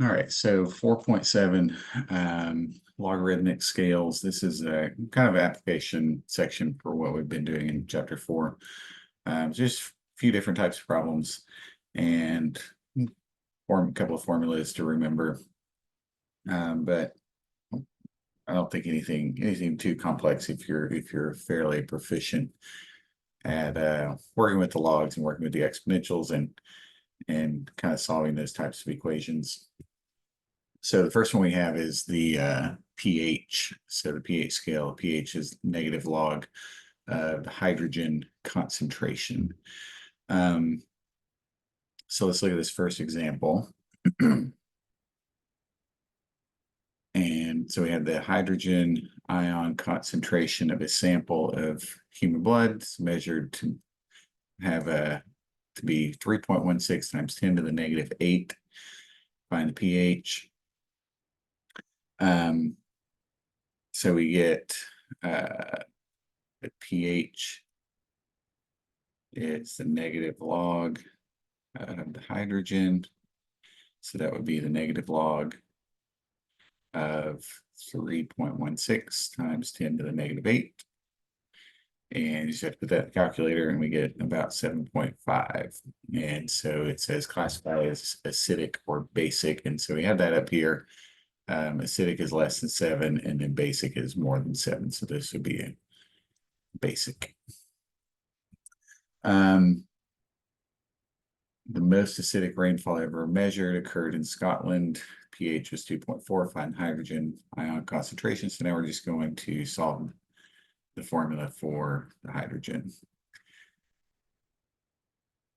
All right, so 4.7 logarithmic scales. This is a kind of application section for what we've been doing in chapter 4. Just a few different types of problems and a couple of formulas to remember. But I don't think anything too complex if you're fairly proficient at working with the logs and working with the exponentials and kind of solving those types of equations. So the first one we have is the pH. So the pH scale, pH is negative log of hydrogen concentration. So let's look at this first example. And so we have the hydrogen ion concentration of a sample of human blood. It's measured to be 3.16 times 10 to the negative 8. Find the pH. So we get the pH is the negative log of the hydrogen. So that would be the negative log of 3.16 times 10 to the negative 8. And you just have to put that in the calculator and we get about 7.5. And so it says classify as acidic or basic. And so we have that up here. Acidic is less than 7 and then basic is more than 7. So this would be a basic. The most acidic rainfall ever measured occurred in Scotland. pH was 2.4. Find hydrogen ion concentration. So now we're just going to solve the formula for the hydrogen.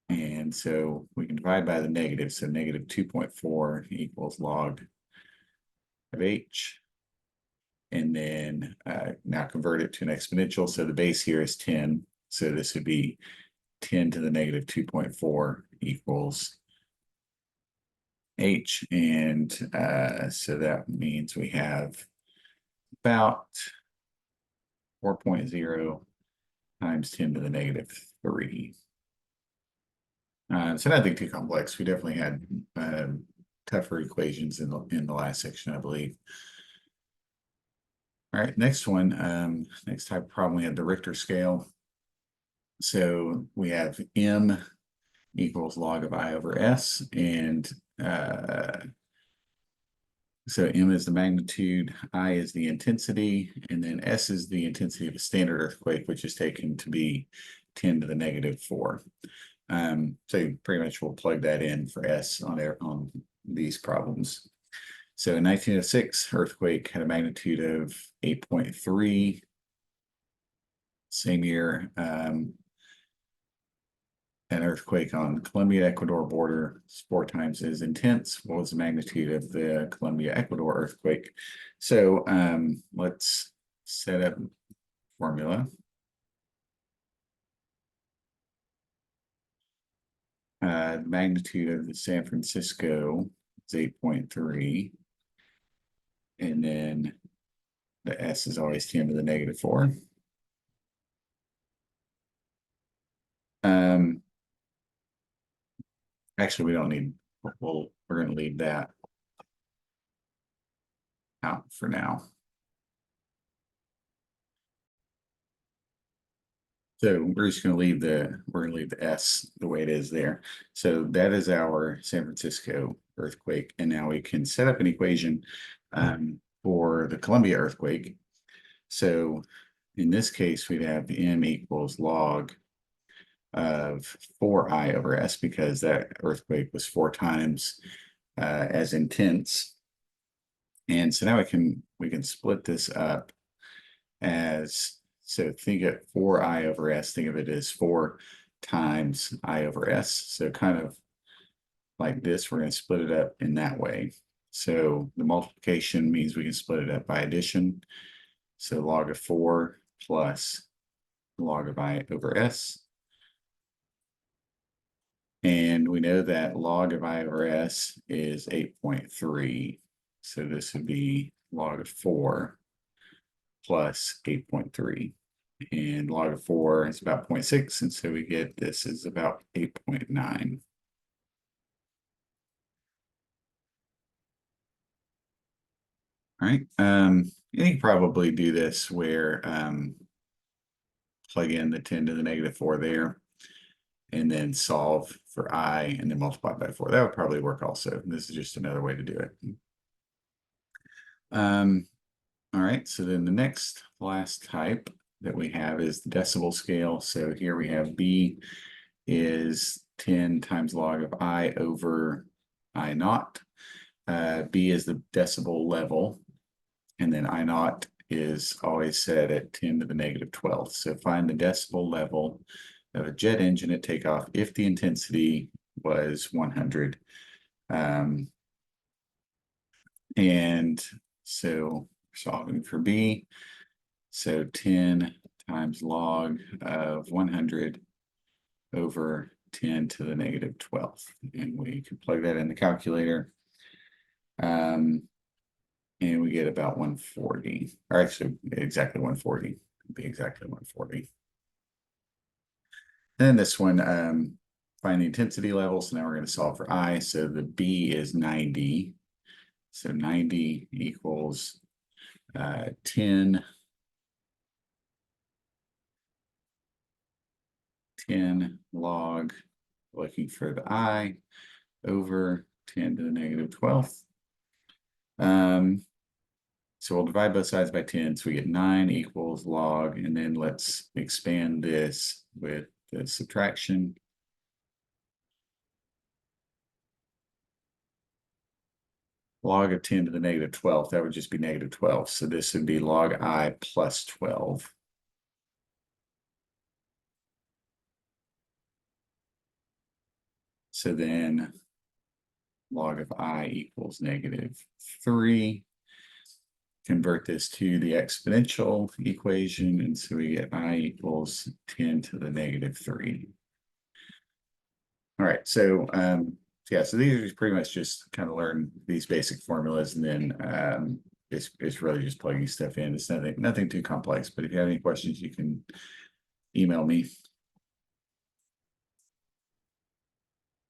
And so we can divide by the negative. So negative 2.4 equals log of H. And then now convert it to an exponential. So the base here is 10. So this would be 10 to the negative 2.4 equals H. And so that means we have about 4.0 times 10 to the negative 3. So nothing too complex. We definitely had tougher equations in the last section, I believe. All right, next one. Next type of problem, we have the Richter scale. So we have M equals log of I over S, and so M is the magnitude, I is the intensity, and then S is the intensity of a standard earthquake, which is taken to be 10 to the negative 4. So pretty much we'll plug that in for S on these problems. So in 1906, earthquake had a magnitude of 8.3. Same year, an earthquake on the Colombia-Ecuador border is 4 times as intense. What was the magnitude of the Colombia-Ecuador earthquake? So let's set up formula. The magnitude of the San Francisco is 8.3. And then the S is always 10 to the negative 4. Actually, we don't need, we're going to leave that out for now. So we're just going to leave the S the way it is there. So that is our San Francisco earthquake. And now we can set up an equation for the Colombia earthquake. So in this case, we'd have M equals log of 4I over S because that earthquake was 4 times as intense. And so now we can split this up as, so think of 4I over S, think of it as 4 times I over S. So kind of like this, we're going to split it up in that way. So the multiplication means we can split it up by addition. So log of 4 plus log of I over S. And we know that log of I over S is 8.3. So this would be log of 4 plus 8.3. And log of 4 is about 0.6. And so we get this is about 8.9. All right. You can probably do this where plug in the 10 to the negative 4 there, and then solve for I, and then multiply by 4. That would probably work also. This is just another way to do it. All right, so then the last type that we have is the decimal scale. So here we have B is 10 times log of I over I naught. B is the decibel level, and then I naught is always set at 10 to the negative 12th. So find the decibel level of a jet engine at takeoff if the intensity was 100. And so solving for B, so 10 times log of 100 over 10 to the negative 12th. And we can plug that in the calculator. And we get about 140. Or actually, exactly 140. It'd be exactly 140. Then this one, find the intensity level. So now we're going to solve for I. So the B is 90. So 90 equals 10 log, looking for the I, over 10 to the negative 12th. So we'll divide both sides by 10, so we get 9 equals log, and then let's expand this with the subtraction. Log of 10 to the negative 12th, that would just be negative 12. So this would be log I plus 12. So then log of I equals negative 3. Convert this to the exponential equation, and so we get I equals 10 to the negative 3. All right, so yeah, so these are pretty much just kind of learn these basic formulas, and then it's really just plugging stuff in. It's nothing too complex, but if you have any questions, you can email me.